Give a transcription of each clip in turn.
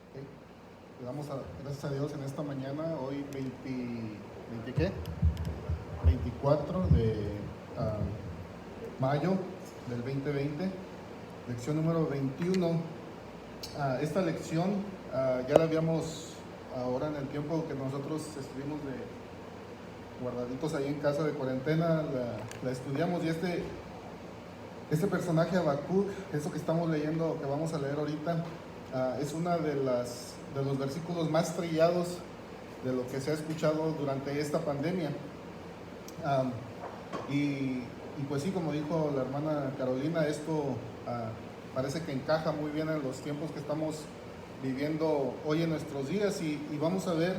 Ok. Le damos gracias a Dios en esta mañana, hoy 20 ¿qué? 24 de mayo del 2020, lección número 21. Esta lección ya la habíamos, ahora en el tiempo que nosotros estuvimos guardaditos ahí en casa de cuarentena, la estudiamos, y este personaje Habacuc, eso que estamos leyendo, que vamos a leer ahorita, es una de los versículos más trillados de lo que se ha escuchado durante esta pandemia. Y pues sí, como dijo la hermana Carolina, esto parece que encaja muy bien en los tiempos que estamos viviendo hoy en nuestros días, y vamos a ver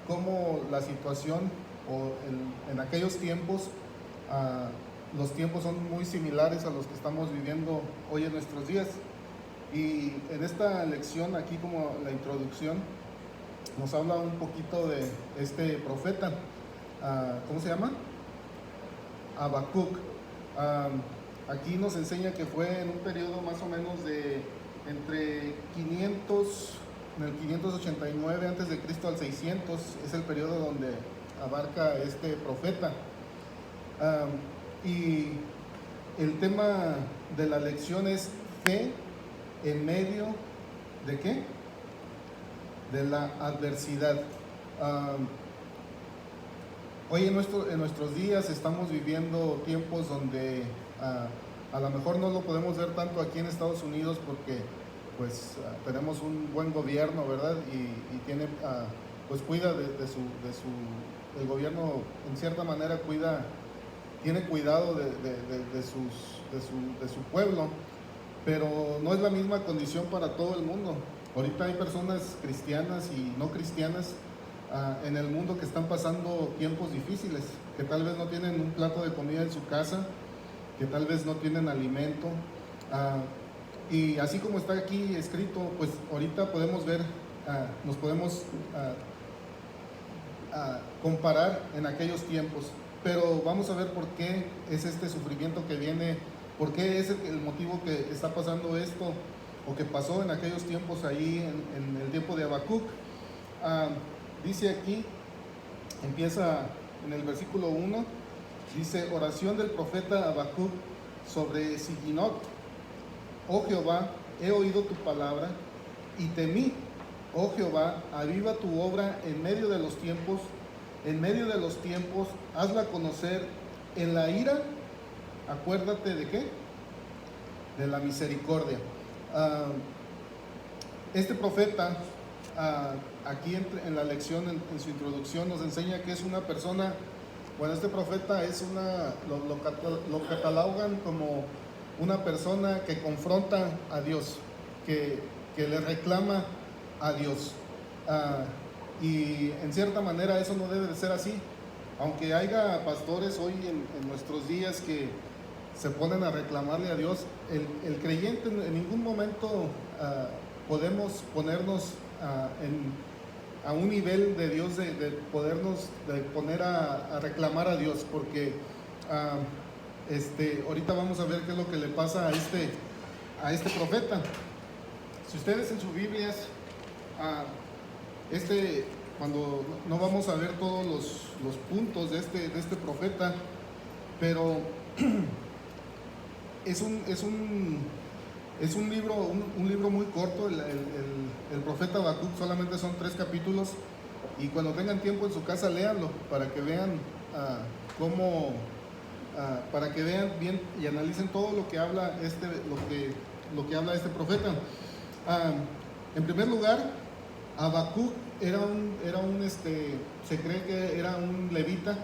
cómo la situación o en aquellos tiempos, los tiempos son muy similares a los que estamos viviendo hoy en nuestros días. Y en esta lección, aquí como la introducción, nos habla un poquito de este profeta. ¿Cómo se llama? Habacuc. Aquí nos enseña que fue en un periodo más o menos de entre 500, en el 589 antes de Cristo al 600, es el periodo donde abarca este profeta. Y el tema de la lección es fe en medio de ¿qué? De la adversidad. Hoy en nuestros días estamos viviendo tiempos donde a lo mejor no lo podemos ver tanto aquí en Estados Unidos porque pues tenemos un buen gobierno, ¿verdad? Y tiene, pues cuida el gobierno en cierta manera tiene cuidado de su pueblo, pero no es la misma condición para todo el mundo. Ahorita hay personas cristianas y no cristianas en el mundo que están pasando tiempos difíciles, que tal vez no tienen un plato de comida en su casa, que tal vez no tienen alimento, y así como está aquí escrito, pues ahorita podemos ver, nos podemos comparar en aquellos tiempos, pero vamos a ver por qué es este sufrimiento que viene, por qué es el motivo que está pasando esto, o que pasó en aquellos tiempos ahí en el tiempo de Habacuc. Dice aquí, empieza en el versículo 1, dice: oración del profeta Habacuc sobre Siginot. Oh Jehová, he oído tu palabra y temí. Oh Jehová, aviva tu obra en medio de los tiempos. En medio de los tiempos, hazla conocer. En la ira, acuérdate de ¿qué? De la misericordia. Este profeta, aquí en la lección, en su introducción, nos enseña que es una persona, bueno, este profeta es lo catalogan como una persona que confronta a Dios, que le reclama a Dios. Y en cierta manera eso no debe de ser así. Aunque haya pastores hoy en nuestros días que se ponen a reclamarle a Dios, el creyente en ningún momento podemos ponernos a un nivel de Dios de podernos poner a reclamar a Dios, porque ahorita vamos a ver qué es lo que le pasa a este profeta. Si ustedes en sus Biblias, cuando no vamos a ver todos los puntos de este profeta, pero es un libro muy corto. El profeta Habacuc solamente son 3 capítulos, y cuando tengan tiempo en su casa léanlo para que vean para que vean bien y analicen todo lo que habla lo que habla este profeta. En primer lugar, Habacuc se cree que era un levita,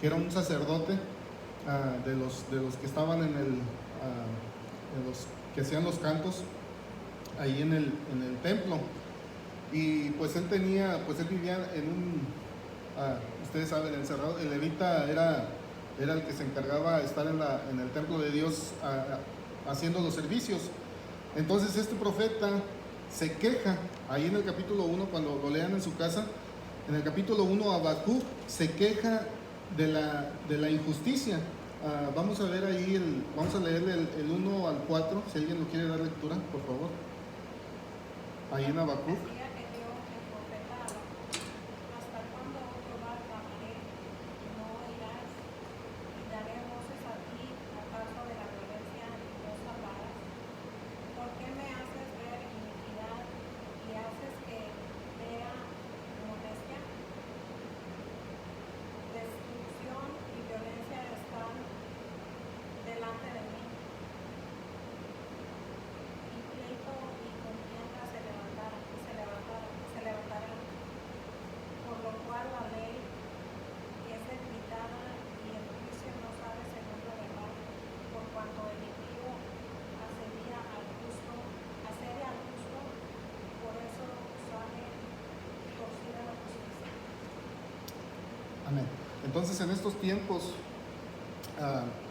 que era un sacerdote de los que estaban los que hacían los cantos ahí en el templo. Y pues él vivía ustedes saben, encerrado. El levita era el que se encargaba de estar en el templo de Dios haciendo los servicios. Entonces este profeta se queja ahí en el capítulo 1, cuando lo lean en su casa. En el capítulo 1, Habacuc se queja de la injusticia. Vamos a ver ahí, vamos a leer el 1 al 4, si alguien lo quiere dar lectura, por favor. ahí en Habacuc. Decía que Dios el profeta Habacuc, hasta cuando Jehová clamaré, no oirás, y daré voces a ti a causa de la violencia y no salvarás. ¿Por qué me haces ver iniquidad y haces que vea molestia? Destrucción y violencia están delante de mí, y pleito y contienda se levantarán. Por lo cual la ley es debilitada y el juicio no sabe según la verdad, por cuanto el impío asedia al justo, por eso sale torcida la justicia. Amén. Entonces en estos tiempos,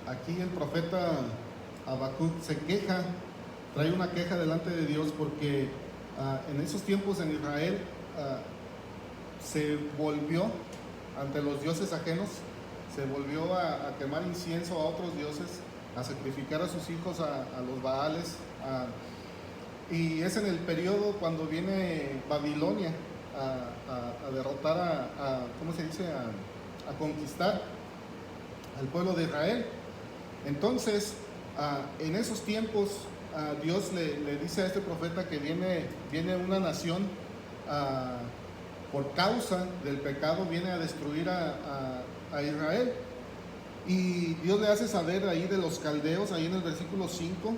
aquí el profeta Habacuc se queja, trae una queja delante de Dios porque en esos tiempos en Israel se volvió ante los dioses ajenos, se volvió a quemar incienso a otros dioses, a sacrificar a sus hijos a los Baales, y es en el periodo cuando viene Babilonia a derrotar, ¿cómo se dice?, a conquistar al pueblo de Israel. Entonces, en esos tiempos, Dios le dice a este profeta que viene una nación por causa del pecado, viene a destruir a Israel. Y Dios le hace saber ahí de los caldeos, ahí en el versículo 5,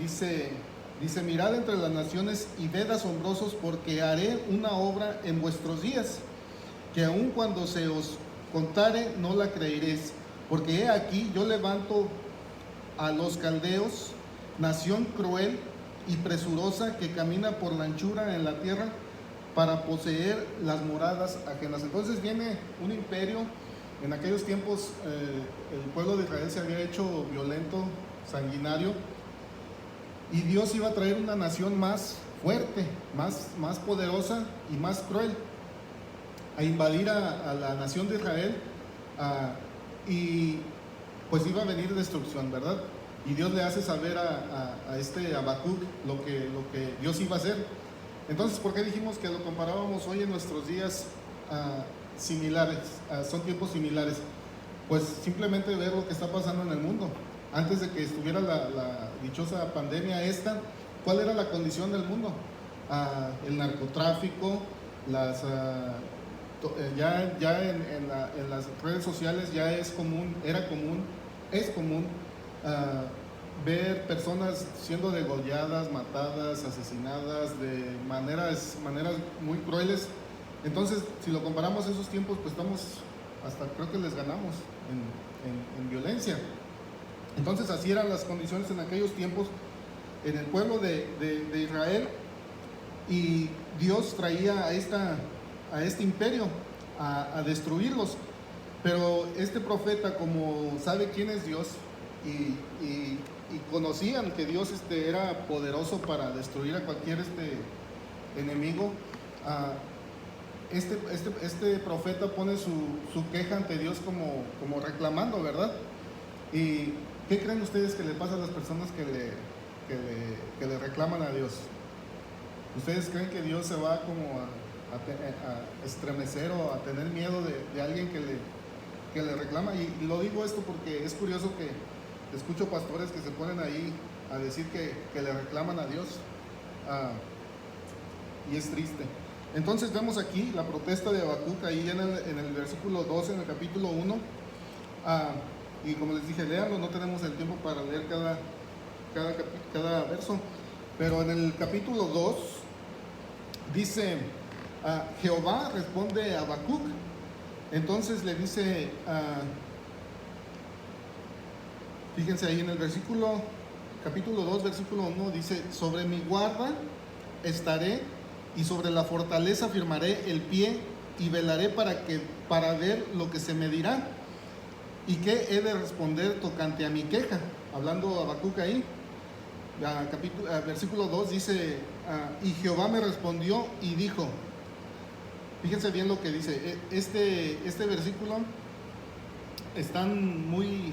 dice, mirad entre las naciones y ved asombrosos, porque haré una obra en vuestros días, que aun cuando se os contare no la creeréis, porque he aquí yo levanto a los caldeos, nación cruel y presurosa que camina por la anchura en la tierra para poseer las moradas ajenas. Entonces viene un imperio. En aquellos tiempos el pueblo de Israel se había hecho violento, sanguinario, y Dios iba a traer una nación más fuerte, más poderosa y más cruel, a invadir a la nación de Israel, y pues iba a venir destrucción, ¿verdad? Y Dios le hace saber a este Habacuc lo que Dios iba a hacer. Entonces, ¿por qué dijimos que lo comparábamos hoy en nuestros días similares? Son tiempos similares. Pues simplemente ver lo que está pasando en el mundo. Antes de que estuviera la dichosa pandemia esta, ¿cuál era la condición del mundo? El narcotráfico, ya en las redes sociales ya es común ver personas siendo degolladas, matadas, asesinadas de maneras muy crueles. Entonces, si lo comparamos a esos tiempos, pues creo que les ganamos en violencia. Entonces, así eran las condiciones en aquellos tiempos en el pueblo de Israel, y Dios traía a este imperio a destruirlos. Pero este profeta, como sabe quién es Dios y conocían que Dios era poderoso para destruir a cualquier enemigo, este profeta pone su queja ante Dios como reclamando, ¿verdad? ¿Y qué creen ustedes que le pasa a las personas que le reclaman a Dios? ¿Ustedes creen que Dios se va como a estremecer o a tener miedo de alguien que le reclama? Y lo digo esto porque es curioso que escucho pastores que se ponen ahí a decir que le reclaman a Dios, y es triste. Entonces vemos aquí la protesta de Habacuc ahí en el versículo 12, en el capítulo 1, y como les dije, léanlo, no tenemos el tiempo para leer cada verso, pero en el capítulo 2 dice, Jehová responde a Habacuc. Entonces le dice, fíjense ahí en el capítulo 2, versículo 1, dice, sobre mi guarda estaré y sobre la fortaleza firmaré el pie y velaré para ver lo que se me dirá y qué he de responder tocante a mi queja. Hablando Habacuc ahí, versículo 2 dice, y Jehová me respondió y dijo. Fíjense bien lo que dice. Este versículo están muy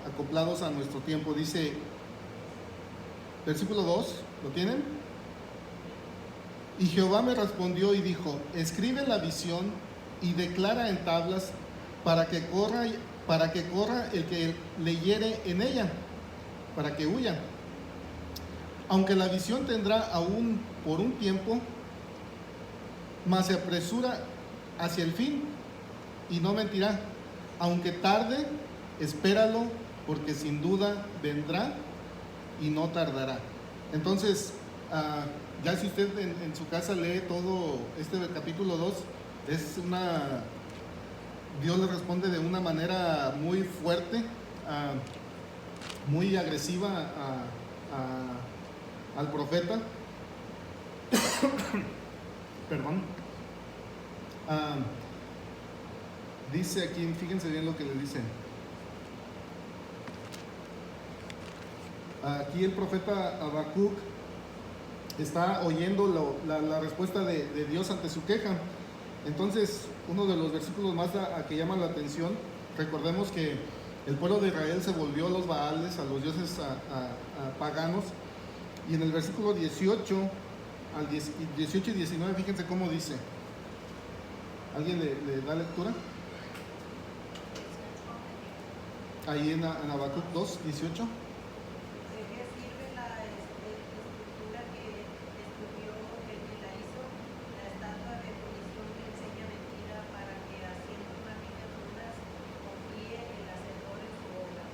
acoplados a nuestro tiempo. Dice, versículo 2, ¿lo tienen? Y Jehová me respondió y dijo, escribe la visión y declara en tablas para que corra el que leyere en ella, para que huya. Aunque la visión tendrá aún por un tiempo, mas se apresura hacia el fin y no mentirá. Aunque tarde, espéralo, porque sin duda vendrá y no tardará. Entonces, ya si usted en su casa lee todo este capítulo 2, Dios le responde de una manera muy fuerte, muy agresiva al profeta. Perdón. Dice aquí, fíjense bien lo que le dice. Aquí el profeta Habacuc está oyendo la respuesta de Dios ante su queja. Entonces, uno de los versículos más que llaman la atención, recordemos que el pueblo de Israel se volvió a los Baales, a los dioses paganos, y en el versículo 18 y 19, fíjense cómo dice. ¿Alguien le da lectura? Ahí en Habacuc 2, 18. ¿De qué sirve la escultura que estudió el que la hizo, la estatua de fundición que enseña mentira para que haciendo imágenes rudas confíe en el hacedor en su obra?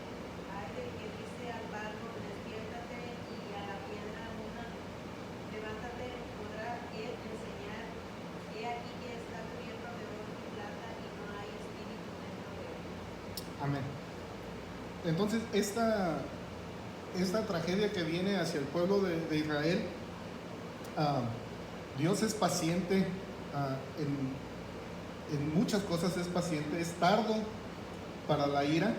Hay del que dice al palo, despiértate, y a la piedra una, levántate, podrá él enseñar. He aquí que está cubierto de oro y plata y no hay espíritu dentro de él. Amén. Entonces, esta tragedia que viene hacia el pueblo de Israel, Dios es paciente en muchas cosas, es paciente, es tardo para la ira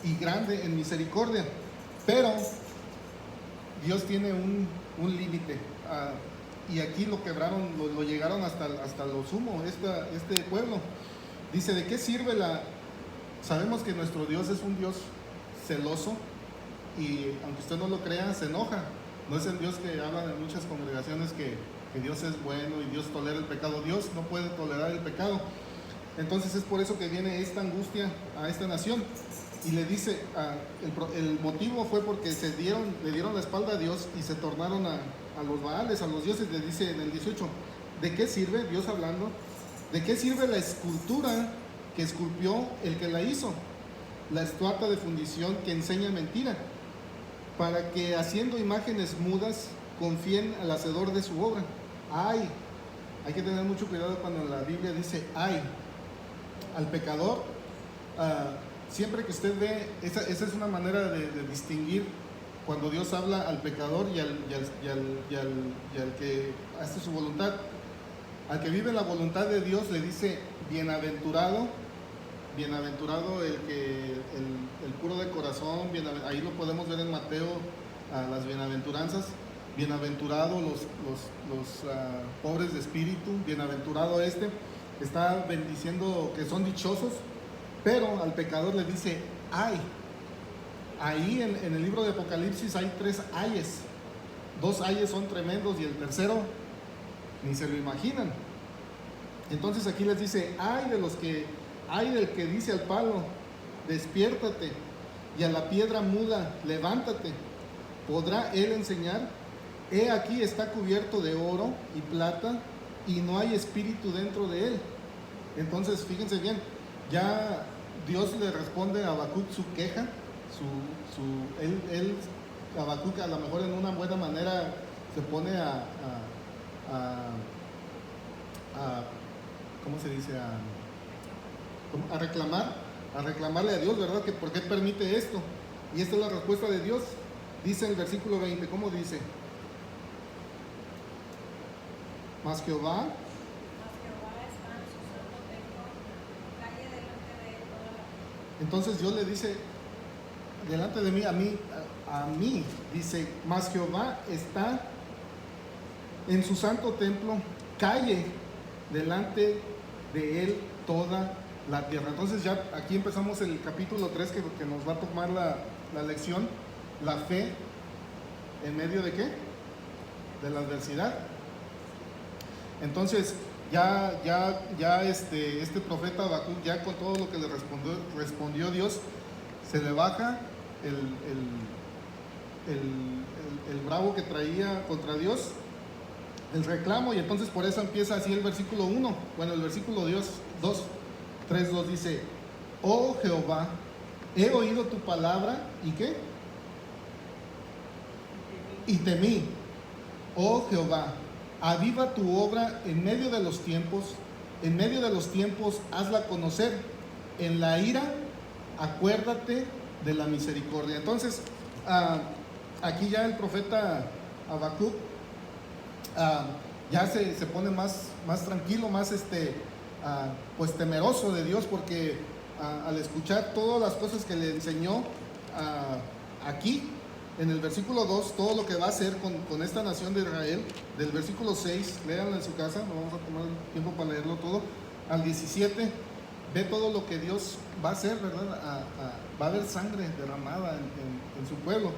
y grande en misericordia, pero Dios tiene un límite, y aquí lo quebraron, lo llegaron hasta lo sumo, este pueblo. Dice, ¿de qué sirve Sabemos que nuestro Dios es un Dios celoso y aunque usted no lo crea, se enoja. No es el Dios que hablan en muchas congregaciones que Dios es bueno y Dios tolera el pecado. Dios no puede tolerar el pecado. Entonces es por eso que viene esta angustia a esta nación. Y le dice, el motivo fue porque le dieron la espalda a Dios y se tornaron a los Baales, a los dioses. Le dice en el 18, ¿de qué sirve, Dios hablando, de qué sirve la escultura que esculpió el que la hizo, la estatua de fundición que enseña mentira, para que haciendo imágenes mudas confíen al hacedor de su obra? Hay que tener mucho cuidado cuando la Biblia dice ay al pecador. Siempre que usted ve, esa es una manera de distinguir cuando Dios habla al pecador y al que hace su voluntad. Al que vive la voluntad de Dios le dice bienaventurado el puro de corazón. Ahí lo podemos ver en Mateo, las bienaventuranzas. Bienaventurado los pobres de espíritu, bienaventurado está bendiciendo que son dichosos, pero al pecador le dice ay. Ahí en el libro de Apocalipsis hay 3 ayes. 2 ayes son tremendos y el tercero ni se lo imaginan. Entonces aquí les dice ay del que dice al palo, despiértate, y a la piedra muda, levántate, ¿podrá él enseñar? He aquí está cubierto de oro y plata y no hay espíritu dentro de él. Entonces fíjense bien, ya Dios le responde a Habacuc su queja, Habacuc a lo mejor en una buena manera se pone ¿cómo se dice? A reclamarle a Dios, ¿verdad? Que por qué permite esto. Y esta es la respuesta de Dios. Dice en el versículo 20, ¿cómo dice? Mas Jehová está en su santo templo, calle delante de él toda la tierra. Entonces Dios le dice, delante de mí, a mí, dice, mas Jehová está en su santo templo, calle delante de él toda la tierra. Entonces ya aquí empezamos el capítulo 3 que nos va a tomar la lección, la fe ¿En medio de qué? De la adversidad. Entonces, este profeta Habacuc, ya con todo lo que le respondió Dios, se le baja el bravo que traía contra Dios, el reclamo, y entonces por eso empieza así el versículo 1. Bueno, el versículo 3:2 dice: oh Jehová, he oído tu palabra, ¿y qué? Y temí. Oh Jehová, aviva tu obra en medio de los tiempos, hazla conocer. En la ira, acuérdate de la misericordia. Entonces, aquí ya el profeta Habacuc ya se pone más tranquilo, más pues temeroso de Dios, porque al escuchar todas las cosas que le enseñó aquí en el versículo 2, todo lo que va a hacer con esta nación de Israel, del versículo 6, léanlo en su casa, no vamos a tomar el tiempo para leerlo todo, al 17, ve todo lo que Dios va a hacer, ¿verdad? Va a haber sangre derramada en su pueblo.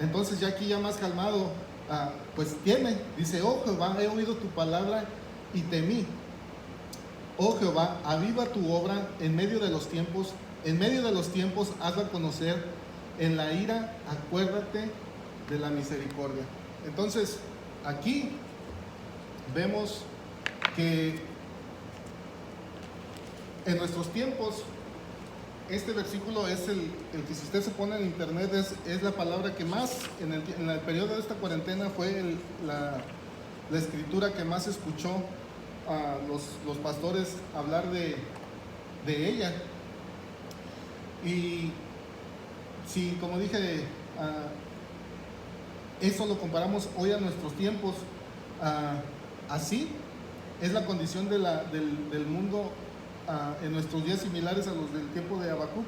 Entonces ya aquí ya más calmado, pues teme, dice: oh Jehová, he oído tu palabra y temí. Oh Jehová, aviva tu obra en medio de los tiempos, hazla conocer. En la ira, acuérdate de la misericordia. Entonces, aquí vemos que en nuestros tiempos, este versículo es el que, si usted se pone en internet, es la palabra que más, en el periodo de esta cuarentena, fue la escritura que más escuchó a los pastores hablar de ella. Y si, como dije, eso lo comparamos hoy a nuestros tiempos, así es la condición del mundo en nuestros días, similares a los del tiempo de Habacuc.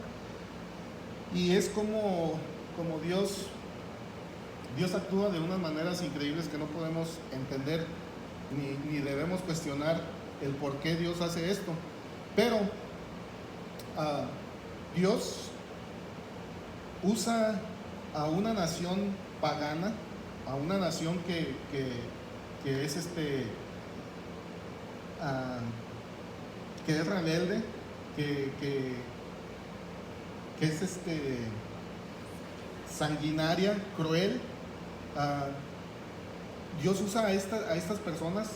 Y es como Dios actúa de unas maneras increíbles que no podemos entender ni debemos cuestionar el por qué Dios hace esto. Pero Dios usa a una nación pagana, a una nación que es que es rebelde, que es sanguinaria, cruel. Dios usa a estas personas,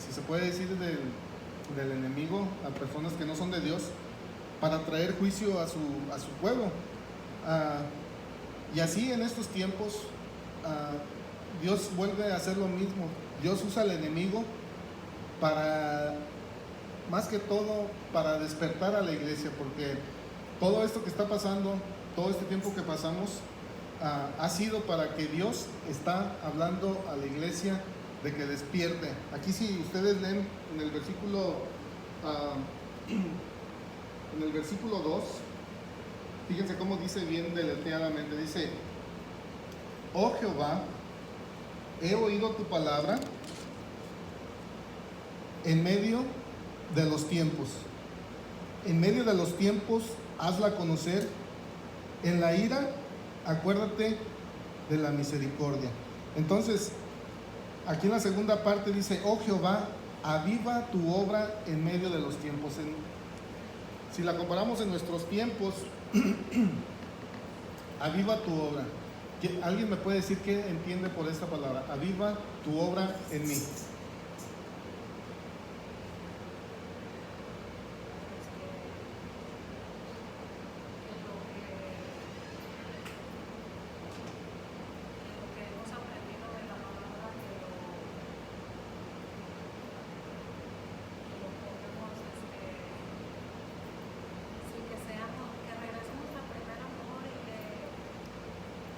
si se puede decir, del enemigo, a personas que no son de Dios, para traer juicio a su pueblo. Y así en estos tiempos, Dios vuelve a hacer lo mismo. Dios usa al enemigo para, más que todo, para despertar a la iglesia, porque todo esto que está pasando, todo este tiempo que pasamos, ha sido para que Dios está hablando a la iglesia de que despierte. Aquí, si ustedes leen en el versículo 2, fíjense cómo dice bien deletreadamente. Dice: oh Jehová, he oído tu palabra en medio de los tiempos. En medio de los tiempos, hazla conocer. En la ira, acuérdate de la misericordia. Entonces, aquí en la segunda parte dice: oh Jehová, aviva tu obra en medio de los tiempos. Si la comparamos en nuestros tiempos, aviva tu obra. ¿Alguien me puede decir qué entiende por esta palabra? Aviva tu obra en mí.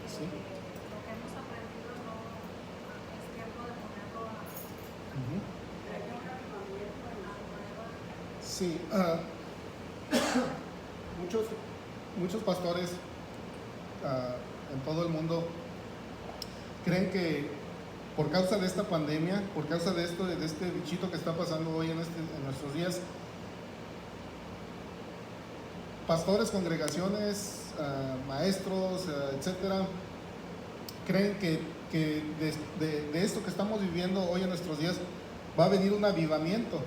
Sí. Lo que hemos aprendido no es tiempo de ponerlo a prueba. Sí, muchos pastores en todo el mundo creen que por causa de esta pandemia, por causa de este bichito que está pasando hoy en nuestros días, pastores, congregaciones, maestros, etcétera, creen que de esto que estamos viviendo hoy en nuestros días va a venir un avivamiento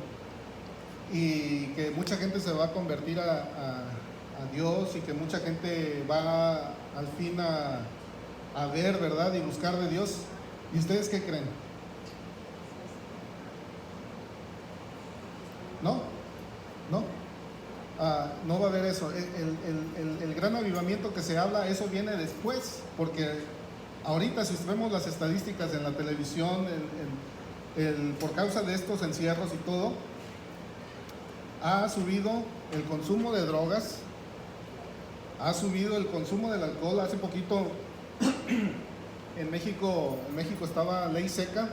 y que mucha gente se va a convertir a Dios y que mucha gente va al fin a ver, ¿verdad? Y buscar de Dios. ¿Y ustedes qué creen? ¿No? ¿No? No va a haber eso. El gran avivamiento que se habla, eso viene después, porque ahorita si vemos las estadísticas en la televisión, por causa de estos encierros y todo, ha subido el consumo de drogas, ha subido el consumo del alcohol. Hace poquito en México estaba ley seca.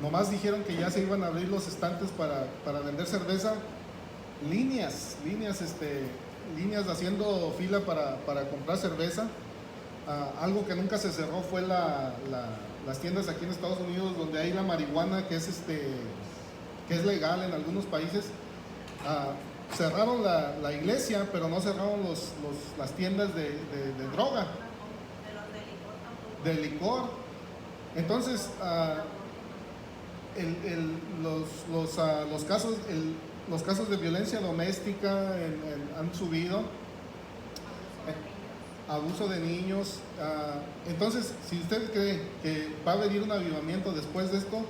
Nomás dijeron que ya se iban a abrir los estantes para vender cerveza. Líneas haciendo fila para comprar cerveza. Algo que nunca se cerró fue las tiendas aquí en Estados Unidos donde hay la marihuana que es legal en algunos países. Cerraron la iglesia, pero no cerraron las tiendas de droga, de licor. Entonces los casos de violencia doméstica han subido, abuso de niños. Entonces, si usted cree que va a venir un avivamiento después de esto,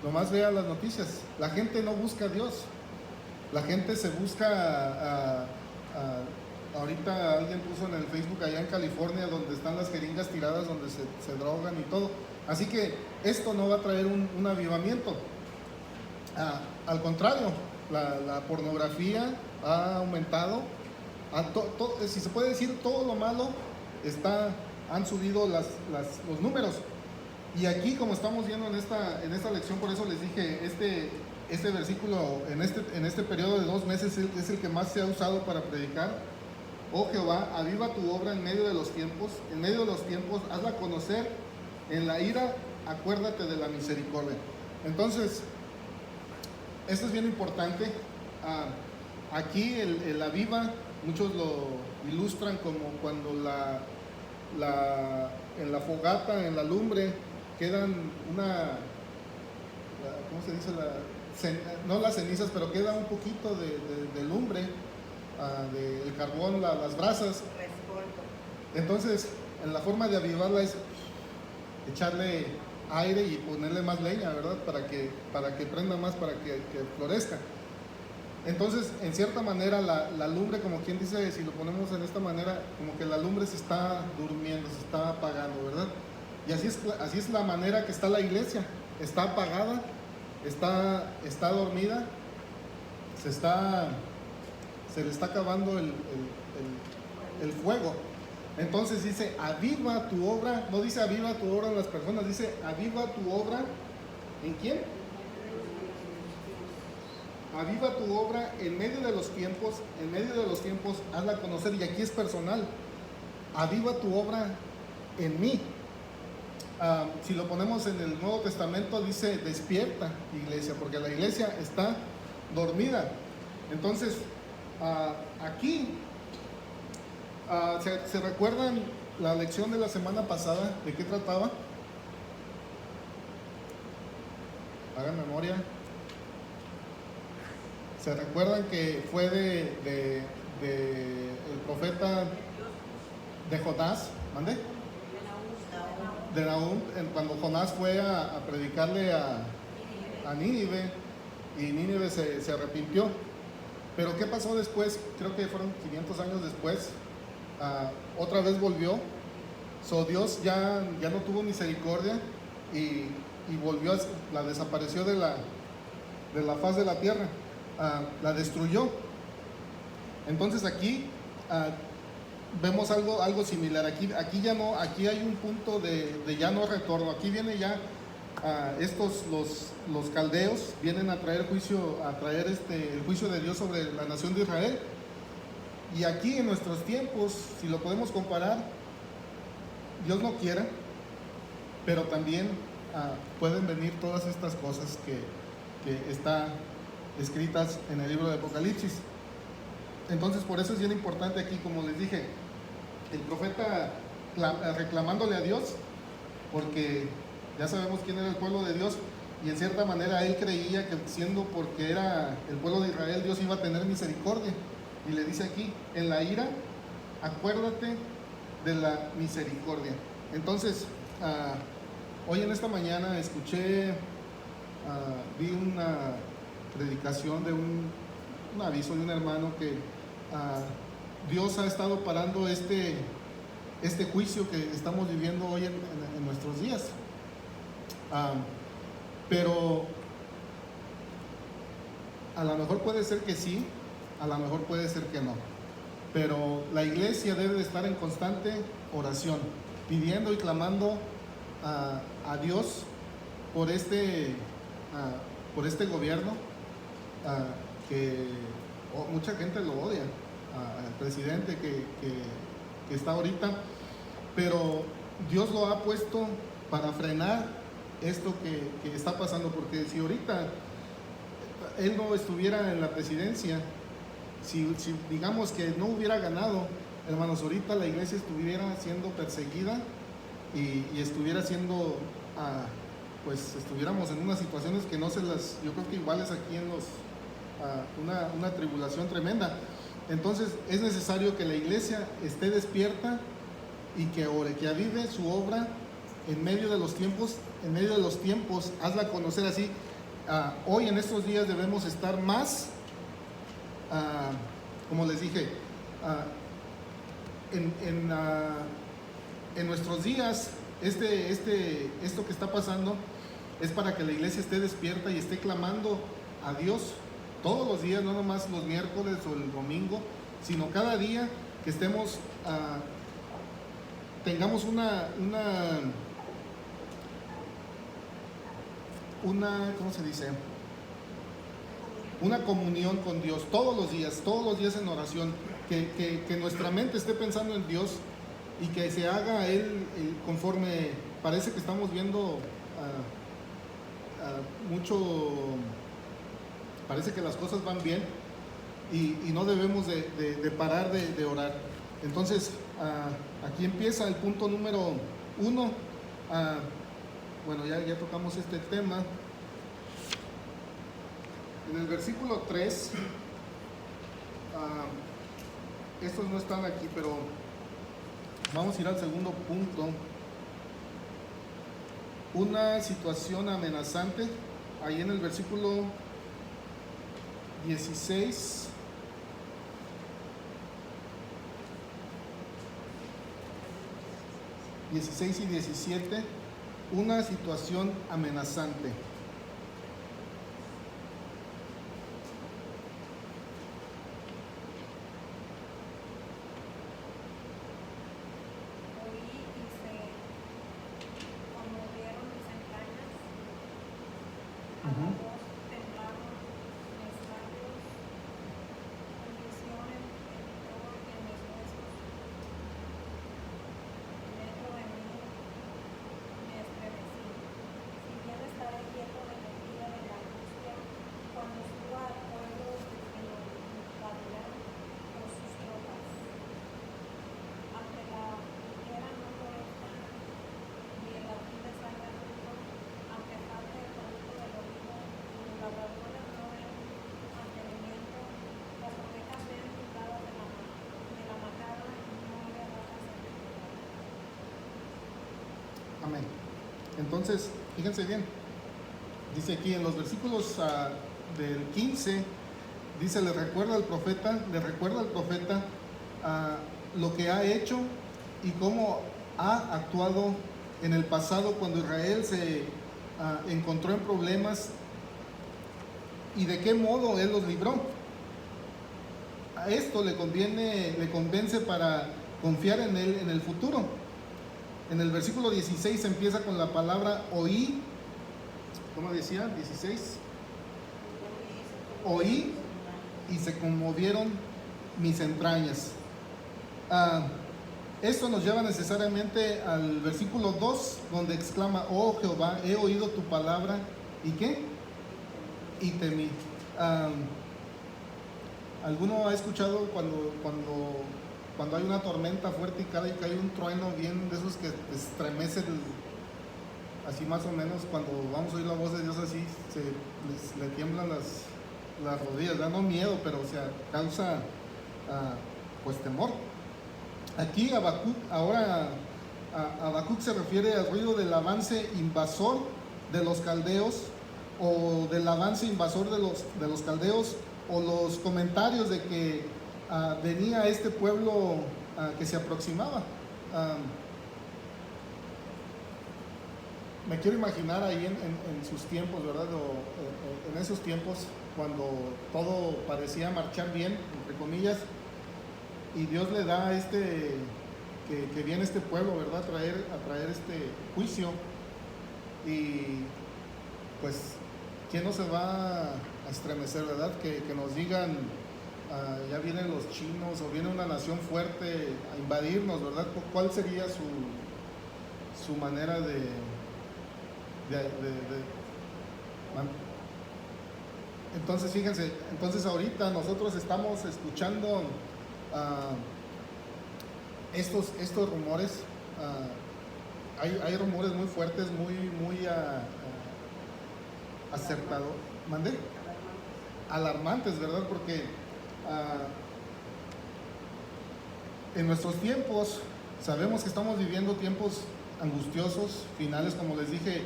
nomás vea las noticias. La gente no busca a Dios. La gente se busca ahorita alguien puso en el Facebook allá en California donde están las jeringas tiradas, donde se drogan y todo. Así que esto no va a traer un avivamiento. Al contrario, la pornografía ha aumentado. Si se puede decir, todo lo malo han subido los números. Y aquí, como estamos viendo en esta lección, por eso les dije, este versículo en este periodo de 2 meses es el que más se ha usado para predicar. Oh Jehová, aviva tu obra en medio de los tiempos, hazla conocer, en la ira acuérdate de la misericordia. Entonces, esto es bien importante. Aquí el aviva, muchos lo ilustran como cuando en la fogata, en la lumbre, quedan ¿cómo se dice? No las cenizas, pero queda un poquito de lumbre, del carbón, las brasas. Entonces, en la forma de avivarla es echarle aire y ponerle más leña, ¿verdad? Para que prenda más, para que florezca. Entonces, en cierta manera, la lumbre, como quien dice, si lo ponemos en esta manera, como que la lumbre se está durmiendo, se está apagando, ¿verdad? Y así es la manera que está la iglesia. Está apagada, está dormida, se le está acabando el fuego. Entonces dice, aviva tu obra. No dice aviva tu obra en las personas, dice aviva tu obra. ¿En quién? Aviva tu obra en medio de los tiempos, hazla conocer. Y aquí es personal. Aviva tu obra en mí. Si lo ponemos en el Nuevo Testamento, dice despierta, iglesia, porque la iglesia está dormida. Entonces, aquí, ¿se recuerdan la lección de la semana pasada? ¿De qué trataba? Hagan memoria. ¿Se recuerdan que fue de el profeta de Jonás? ¿Mande? De Nahum, cuando Jonás fue a predicarle a Nínive, y Nínive se arrepintió. Pero ¿qué pasó después? Creo que fueron 500 años después. Otra vez volvió. Dios ya no tuvo misericordia y volvió, la desapareció de la faz de la tierra. La destruyó. Entonces aquí vemos algo similar. Aquí ya no, aquí hay un punto de ya no retorno. Aquí viene ya los caldeos vienen a traer juicio, el juicio de Dios sobre la nación de Israel. Y aquí en nuestros tiempos, si lo podemos comparar, Dios no quiera, pero también pueden venir todas estas cosas que están escritas en el libro de Apocalipsis. Entonces, por eso es bien importante aquí, como les dije, el profeta reclamándole a Dios, porque ya sabemos quién era el pueblo de Dios, y en cierta manera él creía que siendo porque era el pueblo de Israel, Dios iba a tener misericordia. Y le dice aquí, en la ira, acuérdate de la misericordia. Entonces, hoy en esta mañana escuché, vi una predicación de un aviso de un hermano que Dios ha estado parando este juicio que estamos viviendo hoy en nuestros días. Pero a lo mejor puede ser que sí, a lo mejor puede ser que no. Pero la iglesia debe de estar en constante oración, pidiendo y clamando a Dios por este gobierno que mucha gente lo odia, al presidente que está ahorita, pero Dios lo ha puesto para frenar esto que está pasando, porque si ahorita él no estuviera en la presidencia, si digamos que no hubiera ganado, hermanos, ahorita la iglesia estuviera siendo perseguida y estuviera siendo, pues estuviéramos en unas situaciones que no yo creo que iguales aquí en una tribulación tremenda. Entonces es necesario que la iglesia esté despierta y que ore, que avive su obra en medio de los tiempos, hazla conocer así. Hoy en estos días debemos estar más, como les dije, en nuestros días, esto que está pasando es para que la iglesia esté despierta y esté clamando a Dios todos los días, no nomás los miércoles o el domingo, sino cada día que estemos, tengamos ¿cómo se dice? Una comunión con Dios todos los días en oración, que nuestra mente esté pensando en Dios y que se haga Él conforme. Parece que estamos viendo parece que las cosas van bien y no debemos de parar de orar. Entonces, aquí empieza el punto número 1. Bueno, ya tocamos este tema. En el versículo 3, estos no están aquí, pero vamos a ir al segundo punto. Una situación amenazante, ahí en el versículo 16. Y 17, una situación amenazante. Amén. Entonces, fíjense bien, dice aquí en los versículos del 15, dice, le recuerda al profeta lo que ha hecho y cómo ha actuado en el pasado cuando Israel se encontró en problemas y de qué modo Él los libró. A esto le convence para confiar en Él en el futuro. En el versículo 16 empieza con la palabra oí. ¿Cómo decía? 16. Oí y se conmovieron mis entrañas. Esto nos lleva necesariamente al versículo 2, donde exclama, oh Jehová, he oído tu palabra. ¿Y qué? Y temí. ¿Alguno ha escuchado cuando cuando hay una tormenta fuerte y cae un trueno bien de esos que estremece así más o menos, cuando vamos a oír la voz de Dios así, le tiemblan las rodillas, da no miedo, pero o sea, causa pues temor. Aquí Habacuc se refiere al ruido del avance invasor de los caldeos, o del avance invasor de los caldeos, o los comentarios de que venía este pueblo que se aproximaba. Me quiero imaginar ahí en sus tiempos, ¿verdad? En esos tiempos, cuando todo parecía marchar bien, entre comillas, y Dios le da que viene este pueblo, ¿verdad? A traer este juicio. Y pues, ¿quién no se va a estremecer, verdad? Que nos digan, ya vienen los chinos o viene una nación fuerte a invadirnos, ¿verdad? ¿Cuál sería su manera Entonces, fíjense, ahorita nosotros estamos escuchando estos rumores. Hay rumores muy fuertes, muy acertados, alarmantes, ¿verdad? Porque en nuestros tiempos sabemos que estamos viviendo tiempos angustiosos, finales, como les dije.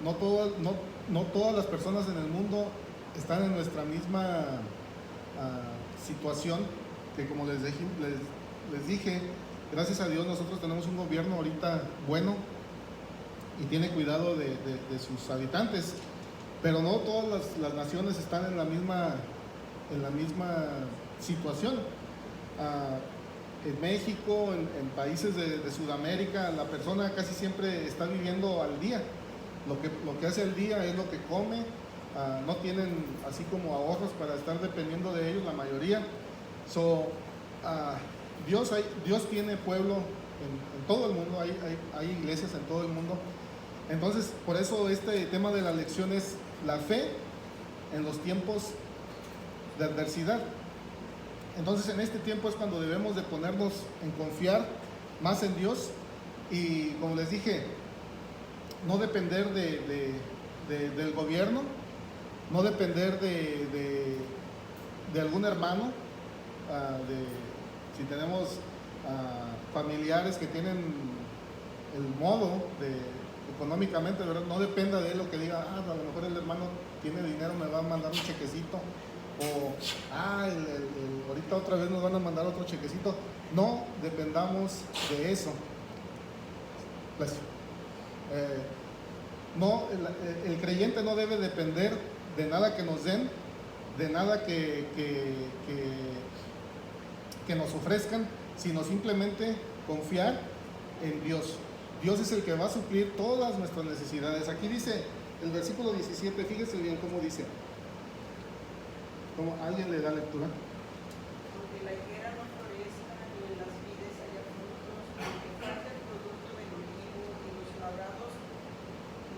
No todas las personas en el mundo están en nuestra misma situación, que como les dije, gracias a Dios nosotros tenemos un gobierno ahorita bueno y tiene cuidado de sus habitantes, pero no todas las naciones están en la misma situación. En México, en países de Sudamérica, la persona casi siempre está viviendo al día. Lo que hace al día es lo que come. No tienen así como ahorros para estar dependiendo de ellos, la mayoría. Dios tiene pueblo en todo el mundo, hay iglesias en todo el mundo. Entonces, por eso este tema de la lección es la fe en los tiempos de adversidad. Entonces, en este tiempo es cuando debemos de ponernos en confiar más en Dios y, como les dije, no depender del gobierno, no depender de algún hermano, si tenemos familiares que tienen el modo económicamente, ¿verdad? No dependa de él lo que diga, a lo mejor el hermano tiene dinero, me va a mandar un chequecito, o ahorita otra vez nos van a mandar otro chequecito. No dependamos de eso. Pues, el creyente no debe depender de nada que nos den, de nada que nos ofrezcan, sino simplemente confiar en Dios. Dios es el que va a suplir todas nuestras necesidades. Aquí dice el versículo 17, fíjese bien cómo dice. ¿Cómo alguien le da lectura? Aunque la higuera no florezca, ni en las vides haya frutos, aunque falte el producto del olivo y los labrados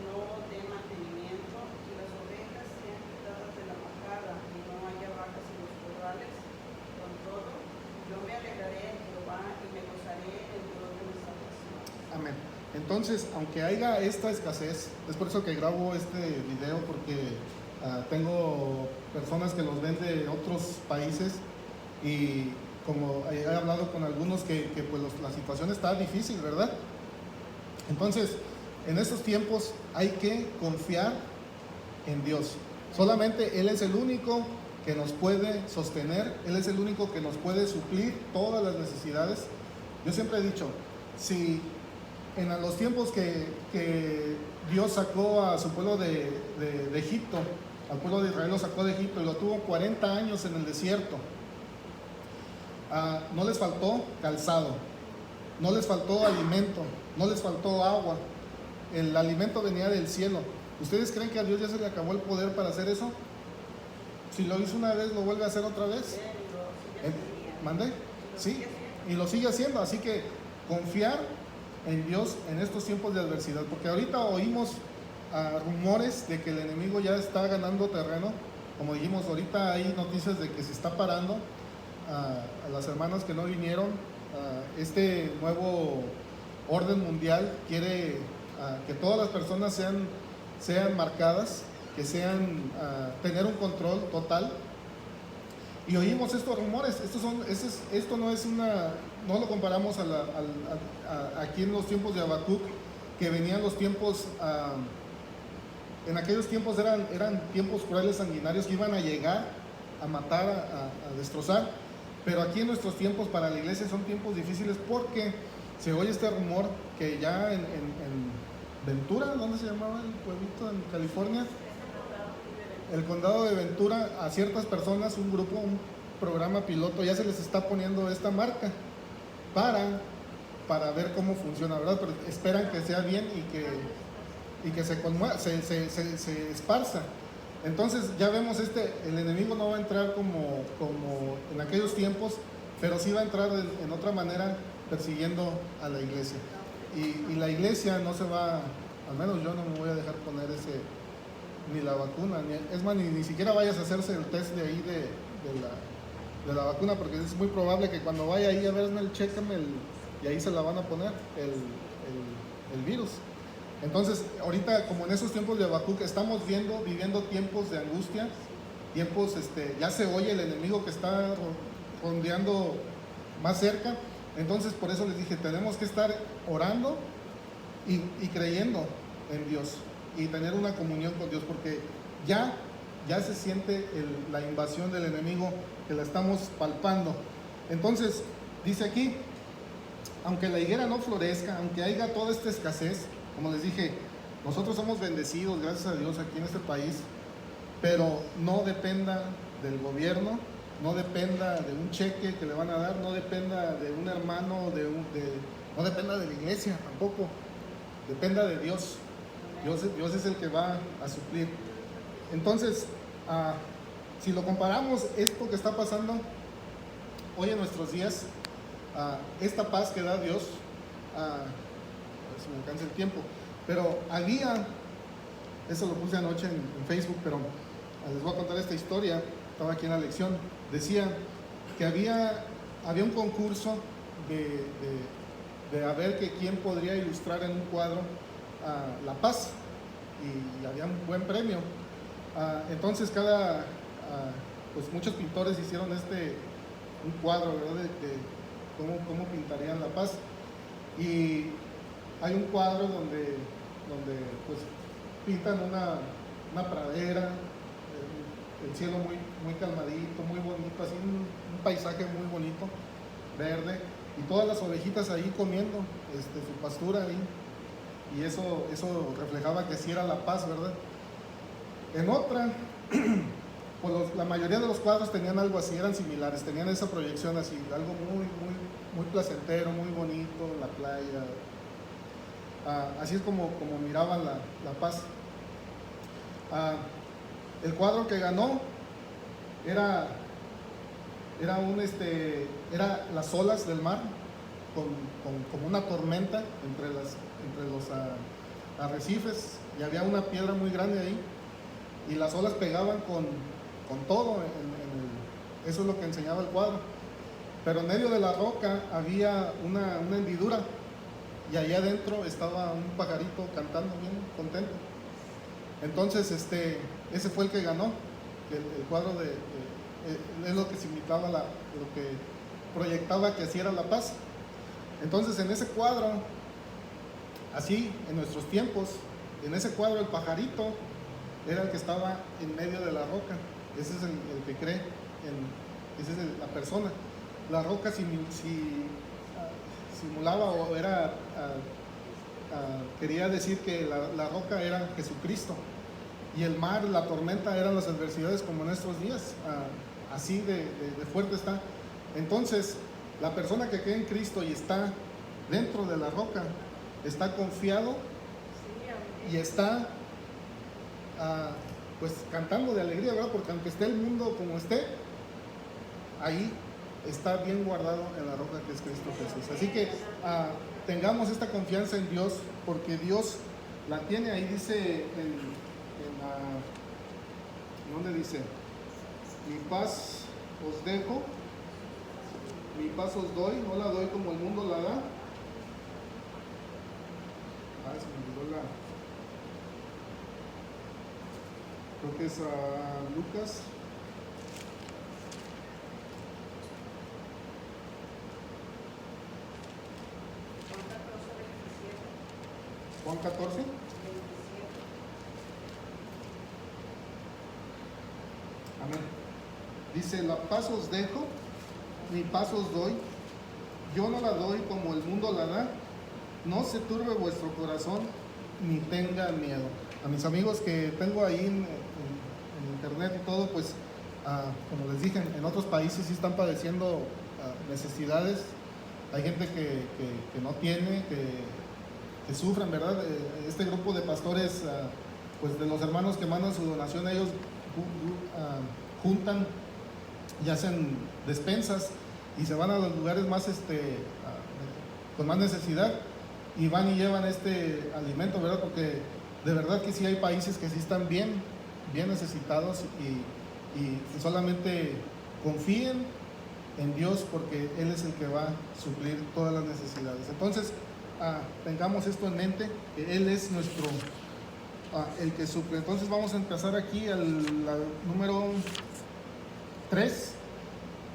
no den mantenimiento, y las ovejas sean quitadas de la majada y no haya vacas en los corrales, con todo, yo me alegraré en Jehová y me gozaré en Dios de mi salvación. Amén. Entonces, aunque haya esta escasez, es por eso que grabo este video, porque tengo personas que los ven de otros países y como he hablado con algunos que pues la situación está difícil, ¿verdad? Entonces, en estos tiempos hay que confiar en Dios. Solamente Él es el único que nos puede sostener, Él es el único que nos puede suplir todas las necesidades. Yo siempre he dicho, si en los tiempos que Dios sacó a su pueblo de Egipto, al pueblo de Israel lo sacó de Egipto y lo tuvo 40 años en el desierto, no les faltó calzado, no les faltó alimento, no les faltó agua. El alimento venía del cielo. ¿Ustedes creen que a Dios ya se le acabó el poder para hacer eso? Si lo hizo una vez, ¿lo vuelve a hacer otra vez? ¿Mande? Sí, y lo sigue haciendo. Así que confiar en Dios en estos tiempos de adversidad, porque ahorita oímos rumores de que el enemigo ya está ganando terreno. Como dijimos, ahorita hay noticias de que se está parando. A las hermanas que no vinieron este nuevo orden mundial quiere que todas las personas sean marcadas, que sean tener un control total. Y oímos estos rumores. Esto no es no lo comparamos aquí en los tiempos de Habacuc, que venían los tiempos, en aquellos tiempos eran tiempos crueles, sanguinarios, que iban a llegar a matar, a destrozar. Pero aquí en nuestros tiempos para la iglesia son tiempos difíciles, porque se oye este rumor que ya en Ventura, ¿dónde se llamaba el pueblito en California? El condado de Ventura, a ciertas personas, un grupo, un programa piloto, ya se les está poniendo esta marca para ver cómo funciona, ¿verdad? Pero esperan que sea bien y que se esparza. Entonces ya vemos el enemigo no va a entrar como en aquellos tiempos, pero sí va a entrar en otra manera, persiguiendo a la iglesia. Y la iglesia no se va, al menos yo no me voy a dejar poner ni la vacuna, ni siquiera vayas a hacerse el test de ahí de la vacuna, porque es muy probable que cuando vaya ahí a verme chécame y ahí se la van a poner el virus. Entonces, ahorita, como en esos tiempos de Habacuc, estamos viviendo tiempos de angustia, tiempos, ya se oye el enemigo que está rondeando más cerca. Entonces, por eso les dije, tenemos que estar orando y creyendo en Dios y tener una comunión con Dios, porque ya se siente la invasión del enemigo, que la estamos palpando. Entonces, dice aquí, aunque la higuera no florezca, aunque haya toda esta escasez, como les dije, nosotros somos bendecidos, gracias a Dios, aquí en este país, pero no dependa del gobierno, no dependa de un cheque que le van a dar, no dependa de un hermano, no dependa de la iglesia tampoco, dependa de Dios. Dios es el que va a suplir. Entonces, si lo comparamos, esto que está pasando hoy en nuestros días, esta paz que da Dios, a ver si me alcanza el tiempo, pero eso lo puse anoche en Facebook, pero les voy a contar esta historia. Estaba aquí en la lección, decía que había un concurso de a ver quién podría ilustrar en un cuadro la paz, y había un buen premio. Entonces pues muchos pintores hicieron un cuadro, ¿verdad? De cómo pintarían la paz. Y hay un cuadro donde pues pintan una pradera, el cielo muy, muy calmadito, muy bonito, así un paisaje muy bonito, verde, y todas las ovejitas ahí comiendo su pastura ahí, y eso reflejaba que sí era la paz, ¿verdad? En otra, pues la mayoría de los cuadros tenían algo así, eran similares, tenían esa proyección así, algo muy, muy, muy placentero, muy bonito, la playa. Así es como miraban la paz. El cuadro que ganó era las olas del mar como una tormenta entre los arrecifes, y había una piedra muy grande ahí, y las olas pegaban con todo. Eso es lo que enseñaba el cuadro. Pero en medio de la roca había una hendidura, y allá adentro estaba un pajarito cantando bien contento. Entonces ese fue el que ganó. El cuadro es lo que significaba, lo que proyectaba que así era la paz. Entonces en ese cuadro, así en nuestros tiempos, en ese cuadro el pajarito era el que estaba en medio de la roca. Ese es el que cree, esa es la persona. La roca simulaba o quería decir que la roca era Jesucristo, y el mar, la tormenta, eran las adversidades como en estos días. Así de fuerte está. Entonces, la persona que cree en Cristo y está dentro de la roca, está confiado y está pues cantando de alegría, ¿verdad? Porque aunque esté el mundo como esté, ahí está bien guardado en la roca que es Cristo Jesús. Así que tengamos esta confianza en Dios, porque Dios la tiene. Ahí dice ¿dónde dice? Mi paz os dejo, mi paz os doy, no la doy como el mundo la da. Se me olvidó creo que es a Lucas. Juan 14. Amén. Dice, la paz os dejo, mi paz os doy. Yo no la doy como el mundo la da. No se turbe vuestro corazón, ni tenga miedo. A mis amigos que tengo ahí en internet y todo, pues, como les dije, en otros países sí están padeciendo necesidades. Hay gente que no tiene, que sufren, ¿verdad? Este grupo de pastores, pues de los hermanos que mandan su donación, ellos juntan y hacen despensas y se van a los lugares más con más necesidad y van y llevan este alimento, ¿verdad? Porque de verdad que sí hay países que sí están bien necesitados y solamente confíen en Dios porque Él es el que va a suplir todas las necesidades. Entonces, tengamos esto en mente, que Él es nuestro, el que suple. Entonces vamos a empezar aquí al número 3,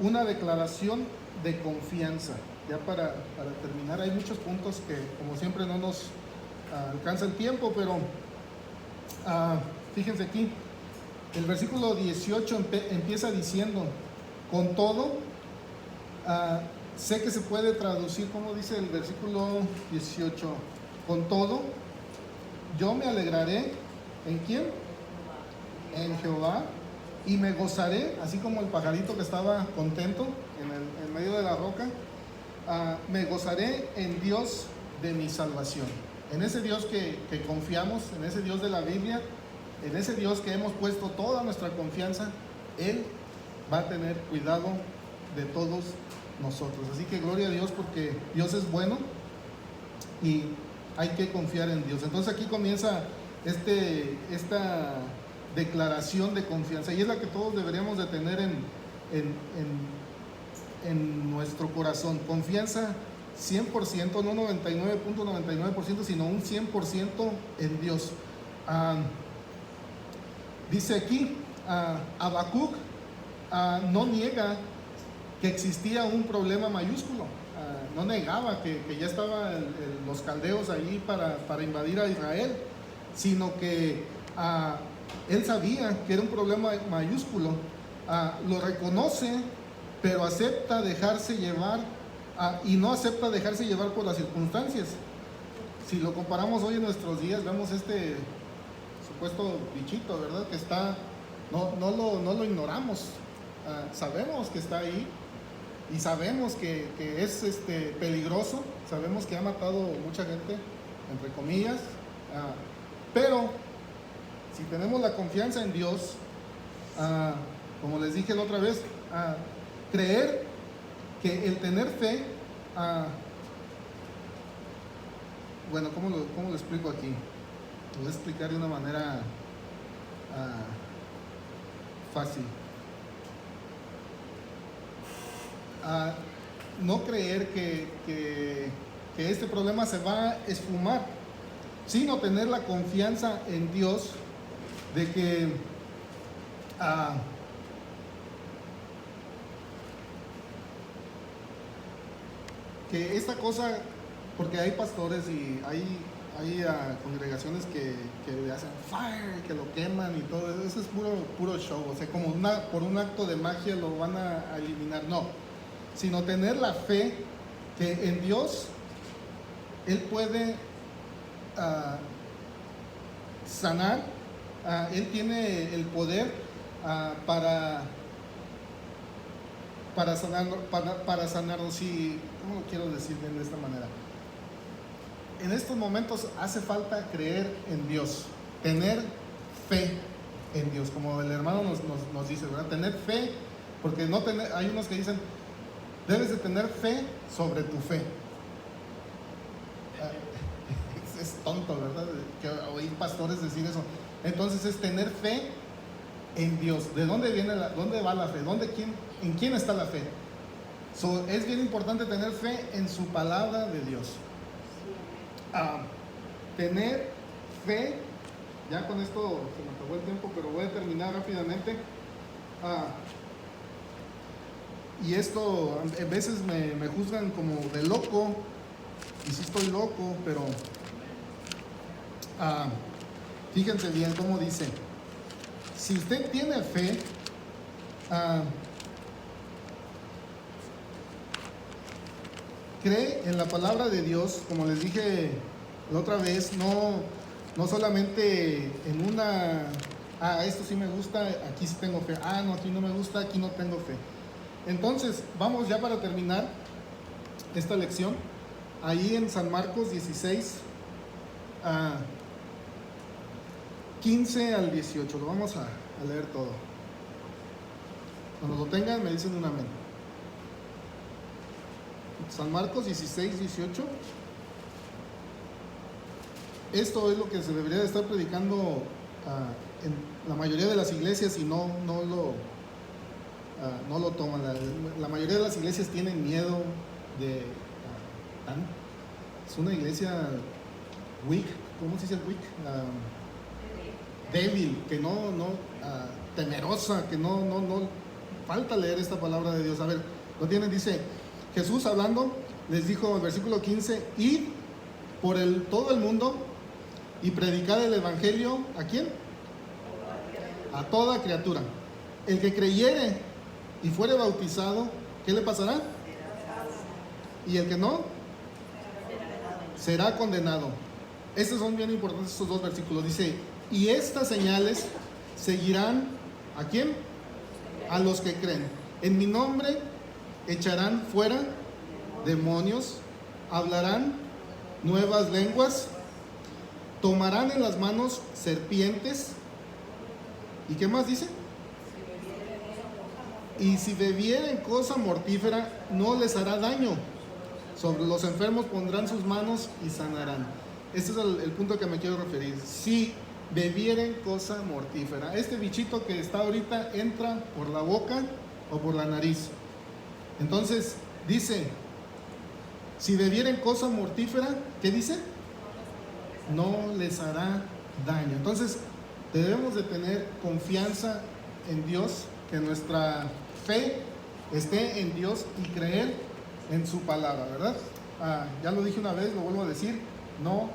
una declaración de confianza. Ya para terminar, hay muchos puntos que como siempre no nos alcanza el tiempo, pero fíjense aquí, el versículo 18 empieza diciendo, con todo, sé que se puede traducir, como dice el versículo 18, con todo, yo me alegraré, ¿en quién? En Jehová, y me gozaré, así como el pajarito que estaba contento en medio de la roca, me gozaré en Dios de mi salvación, en ese Dios que confiamos, en ese Dios de la Biblia, en ese Dios que hemos puesto toda nuestra confianza. Él va a tener cuidado de todos nosotros. Así que gloria a Dios, porque Dios es bueno y hay que confiar en Dios. Entonces aquí comienza esta declaración de confianza, y es la que todos deberíamos de tener en nuestro corazón. Confianza 100%, no 99.99%, sino un 100% en Dios. Dice aquí, Habacuc no niega que existía un problema mayúsculo, no negaba que ya estaban los caldeos ahí para invadir a Israel, sino que él sabía que era un problema mayúsculo, lo reconoce, pero acepta dejarse llevar y no acepta dejarse llevar por las circunstancias. Si lo comparamos hoy en nuestros días, vemos este supuesto bichito, ¿verdad? Que está, no lo ignoramos, sabemos que está ahí y sabemos que es peligroso, sabemos que ha matado mucha gente, entre comillas, pero si tenemos la confianza en Dios, como les dije la otra vez, creer que el tener fe, bueno, ¿cómo lo explico aquí? Lo voy a explicar de una manera fácil. No creer que este problema se va a esfumar, sino tener la confianza en Dios de que esta cosa, porque hay pastores y hay congregaciones que le hacen fire, que lo queman y todo eso es puro show, o sea, como por un acto de magia lo van a eliminar, no, sino tener la fe que en Dios Él puede sanar, Él tiene el poder para sanarnos. Y ¿cómo lo quiero decir bien de esta manera? En estos momentos hace falta creer en Dios, tener fe en Dios, como el hermano nos dice, ¿verdad? Tener fe, porque hay unos que dicen, debes de tener fe sobre tu fe. Es tonto, ¿verdad? Que oír pastores decir eso. Entonces es tener fe en Dios. ¿De dónde va la fe? ¿En quién está la fe? So, es bien importante tener fe en su palabra de Dios. Tener fe, ya con esto se me acabó el tiempo, pero voy a terminar rápidamente. Y esto, a veces me juzgan como de loco, y sí estoy loco, pero fíjense bien cómo dice: si usted tiene fe, cree en la palabra de Dios, como les dije la otra vez, no solamente en una, esto sí me gusta, aquí sí tengo fe, no, aquí no me gusta, aquí no tengo fe. Entonces, vamos ya para terminar esta lección, ahí en San Marcos 16, 15 al 18, lo vamos a leer todo. Cuando lo tengan me dicen un amén. San Marcos 16, 18. Esto es lo que se debería de estar predicando en la mayoría de las iglesias, y no lo toman. La mayoría de las iglesias tienen miedo de... es una iglesia weak, ¿cómo se dice el weak? Débil, que temerosa, que no falta leer esta palabra de Dios. A ver, lo tienen, dice Jesús hablando, les dijo el versículo 15: id por todo el mundo y predicad el evangelio. ¿A quién? A toda criatura. El que creyere y fuere bautizado, ¿qué le pasará? Y el que no, será condenado. Estos son bien importantes, estos dos versículos. Dice: y estas señales seguirán ¿a quién? A los que creen. En mi nombre echarán fuera demonios, hablarán nuevas lenguas, tomarán en las manos serpientes. ¿Y qué más dice? Y si bebieren cosa mortífera, no les hará daño. Sobre los enfermos pondrán sus manos y sanarán. Este es el punto que me quiero referir. Si bebieren cosa mortífera, este bichito que está ahorita entra por la boca o por la nariz. Entonces dice: si bebieren cosa mortífera, ¿qué dice? No les hará daño. Entonces debemos de tener confianza en Dios, que nuestra fe esté en Dios y creer en su palabra, ¿verdad? Ya lo dije una vez, lo vuelvo a decir: no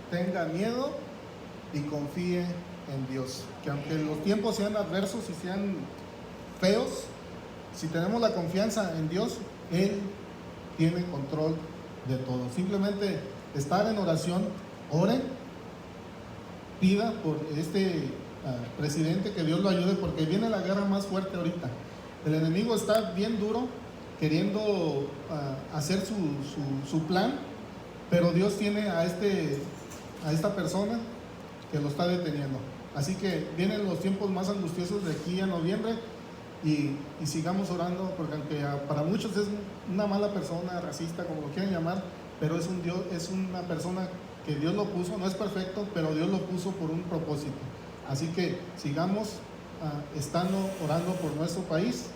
tenga miedo y confíe en Dios. Que aunque los tiempos sean adversos y sean feos, si tenemos la confianza en Dios, Él tiene control de todo. Simplemente estar en oración, ore, pida por este presidente, que Dios lo ayude, porque viene la guerra más fuerte ahorita. El enemigo está bien duro, queriendo hacer su plan, pero Dios tiene a esta persona que lo está deteniendo. Así que vienen los tiempos más angustiosos de aquí a noviembre, y sigamos orando, porque aunque para muchos es una mala persona, racista, como lo quieran llamar, pero es un Dios, es una persona que Dios lo puso, no es perfecto, pero Dios lo puso por un propósito. Así que sigamos estando orando por nuestro país,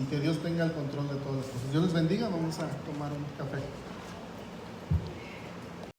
y que Dios tenga el control de todas las cosas. Dios les bendiga. Vamos a tomar un café.